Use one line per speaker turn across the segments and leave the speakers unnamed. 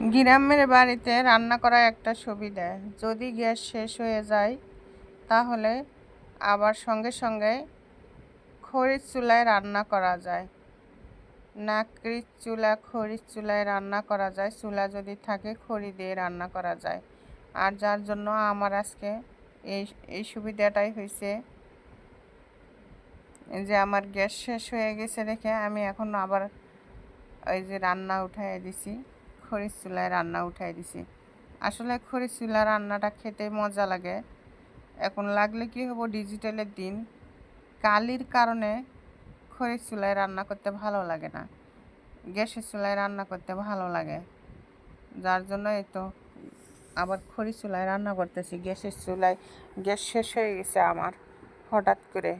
গ্রামের বাড়িতে রান্না করা একটা সুবিধা, যদি গ্যাস শেষ হয়ে যায় তাহলে আবার সঙ্গে সঙ্গে খড়ির চুলায় রান্না করা যায়। লাকড়ির চুলা, খড়ির চুলায় রান্না করা যায়। চুলা যদি থাকে খড়ি দিয়ে রান্না করা যায়। আর যার জন্য আমার আজকে এই এই সুবিধাটাই হয়েছে যে আমার গ্যাস শেষ হয়ে গেছে দেখে আমি এখন আবার ওই যে রান্না উঠাই দিছি, খড়ির চুলায় রান্না উঠাই দিছি। আসলে খড়ির চুলা রান্নাটা খেতে মজা লাগে। এখন লাগলে কি হবো, ডিজিটালের দিন, কালির কারণে খড়ির চুলায় রান্না করতে ভালো লাগে না, গ্যাসের চুলায় রান্না করতে ভালো লাগে। যার জন্য এই তো আবার খড়ির চুলায় রান্না করতেছি। গ্যাসের চুলায় গ্যাস শেষ হয়ে গেছে আমার হঠাৎ করে।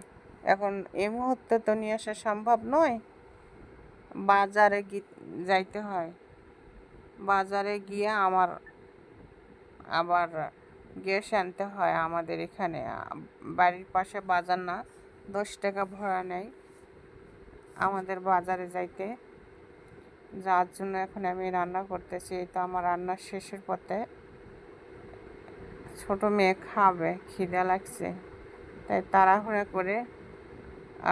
এখন এই মুহূর্তে তো নিয়ে আসা সম্ভব নয়, বাজারে যাইতে হয়। বাজারে গিয়ে আমার আবার গ্যাস আনতে হয়। আমাদের এখানে বাড়ির পাশে বাজার না, 10 টাকা ভাড়া নেয় আমাদের বাজারে যাইতে। যার জন্য এখন আমি রান্না করতেছি। তো আমার রান্নার শেষের পথে, ছোটো মেয়ে খাবে, খিদে লাগছে, তাই তাড়াহুড়া করে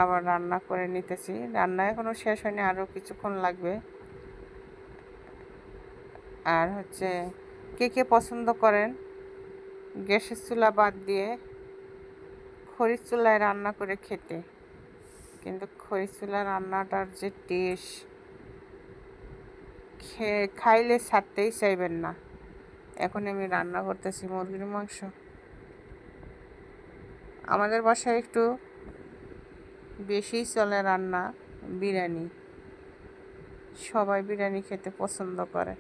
আবার রান্না করে নিতেছি। রান্না এখনও শেষ হয়নি, আরও কিছুক্ষণ লাগবে। আর হচ্ছে কে কে পছন্দ করেন গ্যাসের চুলা বাদ দিয়ে খড়ির চুলায় রান্না করে খেতে? কিন্তু খড়ির চুলা রান্নাটার যে টেস্ট, খাইলে ছাড়তেই চাইবেন না। এখন আমি রান্না করতেছি মুরগির মাংস। আমাদের বাসায় একটু বেশিই চলে রান্না বিরিয়ানি, সবাই বিরিয়ানি খেতে পছন্দ করে।